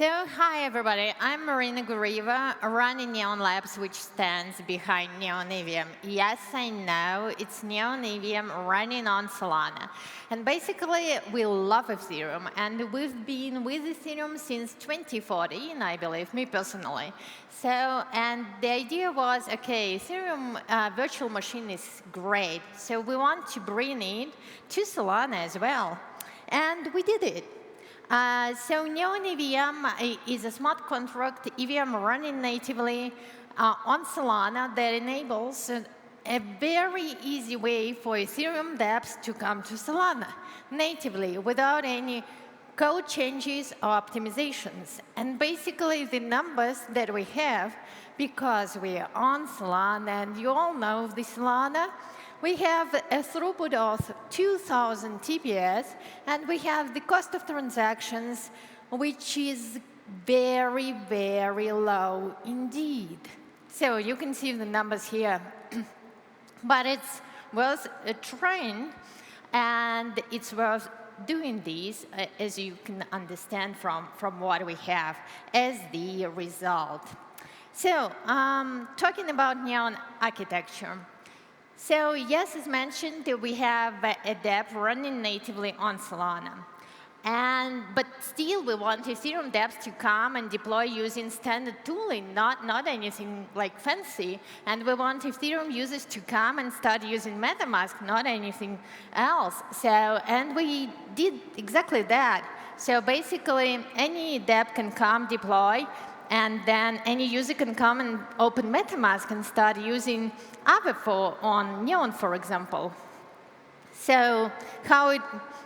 Hi everybody, I'm Marina Guryeva, running Neon Labs, which stands behind Neon EVM. Yes, I know, it's Neon EVM running on Solana. And basically, we love Ethereum, and we've been with Ethereum since 2014, I believe, me personally. And the idea was, okay, Ethereum virtual machine is great, so we want to bring it to Solana as well. And we did it. Neon EVM is a smart contract EVM running natively on Solana that enables a very easy way for Ethereum dApps to come to Solana natively without any code changes or optimizations. And basically, the numbers that we have, because we are on Solana, and you all know the Solana, we have a throughput of 2,000 TPS, and we have the cost of transactions, which is very, very low indeed. So you can see the numbers here. But it's worth a trying, and it's worth doing this, as you can understand from what we have as the result. Talking about Neon architecture. Yes, as mentioned, we have a dApp running natively on Solana. But still, we want Ethereum dApps to come and deploy using standard tooling, not anything like fancy. And we want Ethereum users to come and start using MetaMask, not anything else. And we did exactly that. So basically, any dApp can come deploy, and then any user can come and open MetaMask and start using Aave on Neon, for example. So how it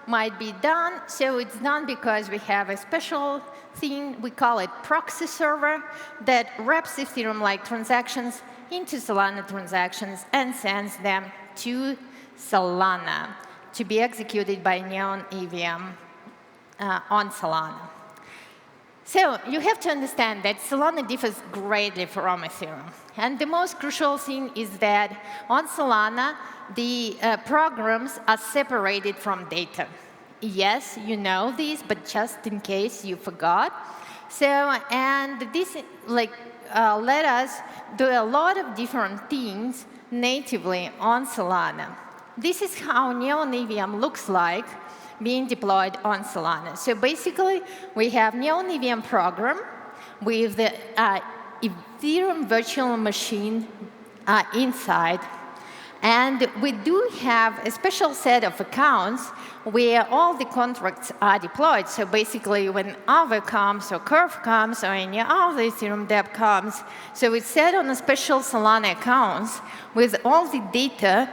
might be done? So it's done because we have a special thing, we call it Proxy server, that wraps Ethereum-like transactions into Solana transactions and sends them to Solana to be executed by Neon EVM on Solana. So you have to understand that Solana differs greatly from Ethereum. And the most crucial thing is that on Solana, the programs are separated from data. Yes, you know this, but just in case you forgot. And this let us do a lot of different things natively on Solana. This is how Neon EVM looks like being deployed on Solana. So basically, we have Neon EVM Program with the Ethereum virtual machine inside. And we do have a special set of accounts where all the contracts are deployed. So basically, when Aave comes, or Curve comes, or any other Ethereum dApp comes, so it's set on a special Solana accounts with all the data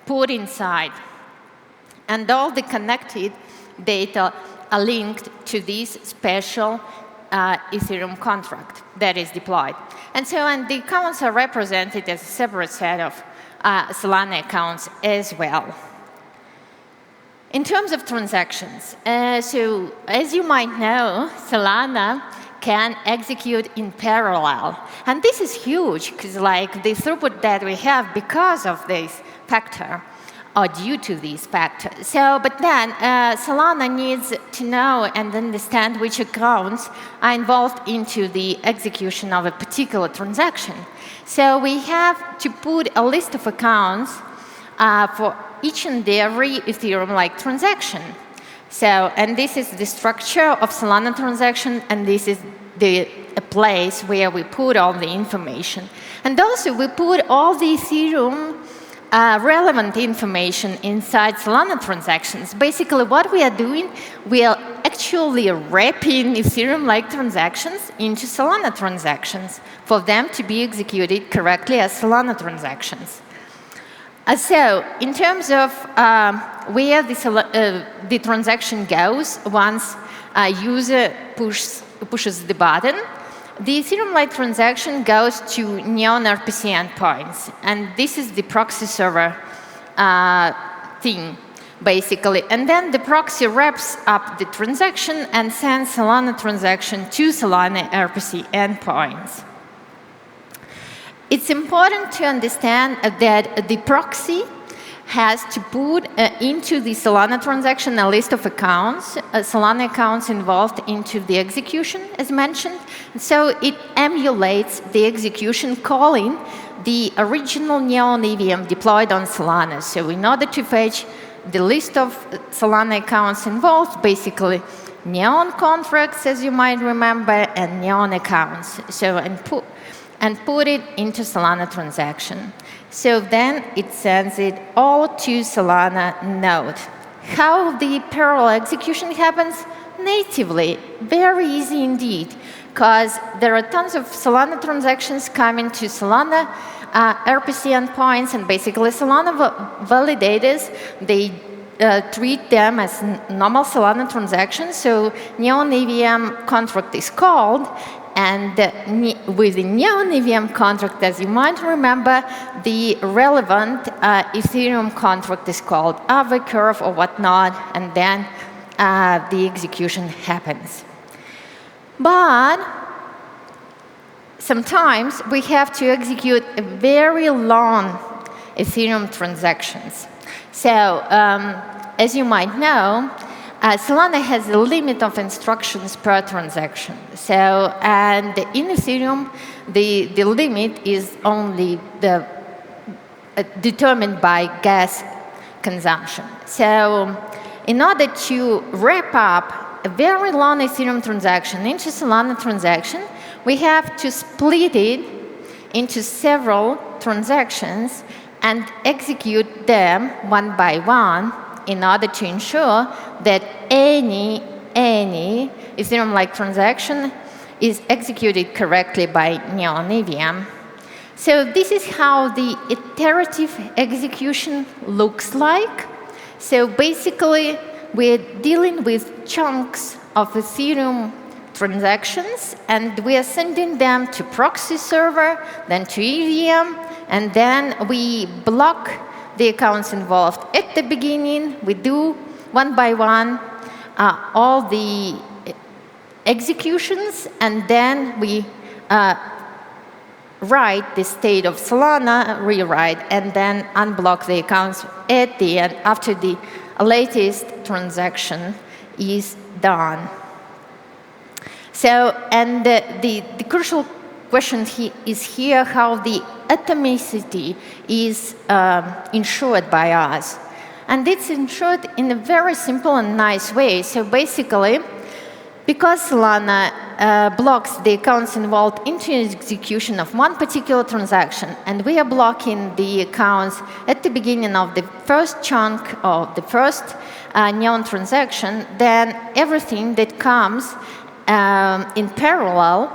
put inside. And all the connected data are linked to this special Ethereum contract that is deployed. And the accounts are represented as a separate set of Solana accounts as well. In terms of transactions, as you might know, Solana can execute in parallel. And this is huge, because the throughput that we have because of this factor, or due to these factors. But then Solana needs to know and understand which accounts are involved into the execution of a particular transaction. So we have to put a list of accounts for each and every Ethereum-like transaction. And this is the structure of Solana transaction, and this is the place where we put all the information. And also, we put all the Ethereum relevant information inside Solana transactions. Basically, what we are doing, we are actually wrapping Ethereum-like transactions into Solana transactions for them to be executed correctly as Solana transactions. In terms of where the transaction goes once a user pushes the button, the Ethereum-like transaction goes to Neon RPC endpoints, and this is the proxy server thing, basically. And then the proxy wraps up the transaction and sends Solana transaction to Solana RPC endpoints. It's important to understand that the proxy has to put into the Solana transaction a list of accounts, Solana accounts involved into the execution, as mentioned. So it emulates the execution calling the original Neon EVM deployed on Solana. So in order to fetch the list of Solana accounts involved, basically Neon contracts, as you might remember, and Neon accounts. So and put it into Solana transaction. So then it sends it all to Solana node. How the parallel execution happens? Natively, very easy indeed, because there are tons of Solana transactions coming to Solana RPC endpoints, and basically Solana validators, they treat them as normal Solana transactions. So Neon EVM contract is called, and with the Neon EVM contract, as you might remember, the relevant Ethereum contract is called curve or whatnot, and then the execution happens. But sometimes we have to execute a very long Ethereum transactions. So as you might know, Solana has a limit of instructions per transaction. So, and in Ethereum, the limit is only determined by gas consumption. So in order to wrap up a very long Ethereum transaction into Solana transaction, we have to split it into several transactions and execute them one by one in order to ensure that any Ethereum-like transaction is executed correctly by Neon EVM. So this is how the iterative execution looks like. So basically, we're dealing with chunks of Ethereum transactions, and we are sending them to Proxy server, then to EVM, and then we block the accounts involved at the beginning. We do one by one all the executions, and then we write the state of Solana, rewrite, and then unblock the accounts at the end after the latest transaction is done. So, and the crucial question is here how the atomicity is ensured by us. And it's ensured in a very simple and nice way. So basically, because Solana blocks the accounts involved into execution of one particular transaction, and we are blocking the accounts at the beginning of the first chunk of the first Neon transaction, then everything that comes in parallel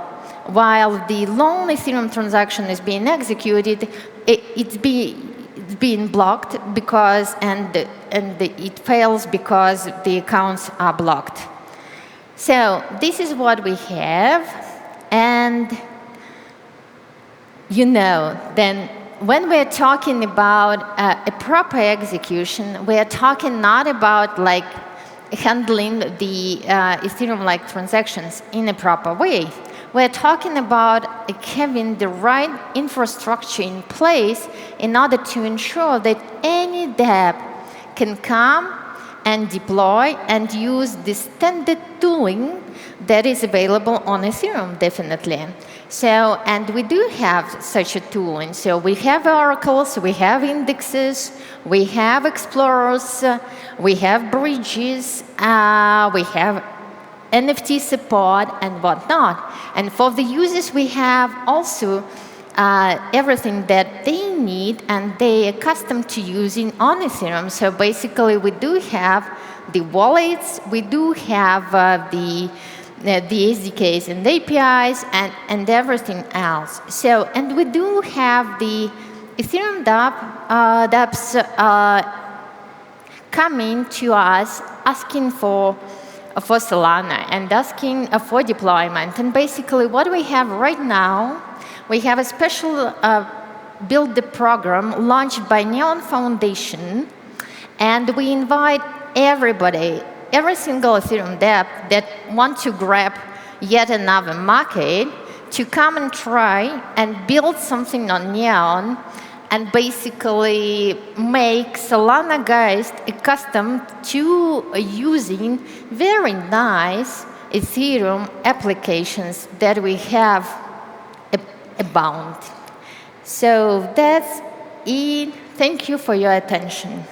while the long Ethereum transaction is being executed, it's being blocked because it fails because the accounts are blocked. So this is what we have, and you know, then when we're talking about a proper execution, we're talking not about like handling the Ethereum-like transactions in a proper way. We're talking about having the right infrastructure in place in order to ensure that any dev can come and deploy and use the standard tooling that is available on Ethereum, definitely. So, and we do have such a tooling. So we have oracles, we have indexes, we have explorers, we have bridges, we have NFT support and whatnot. And for the users, we have also everything that they need and they are accustomed to using on Ethereum. So basically, we do have the wallets, we do have the SDKs and APIs and everything else. So, and we do have the Ethereum dApps coming to us asking for Solana and asking for deployment. And basically, what we have right now, we have a special build the program launched by Neon Foundation, and we invite everybody, every single Ethereum dev that wants to grab yet another market to come and try and build something on Neon and basically make Solana guys accustomed to using very nice Ethereum applications that we have abound. So that's it. Thank you for your attention.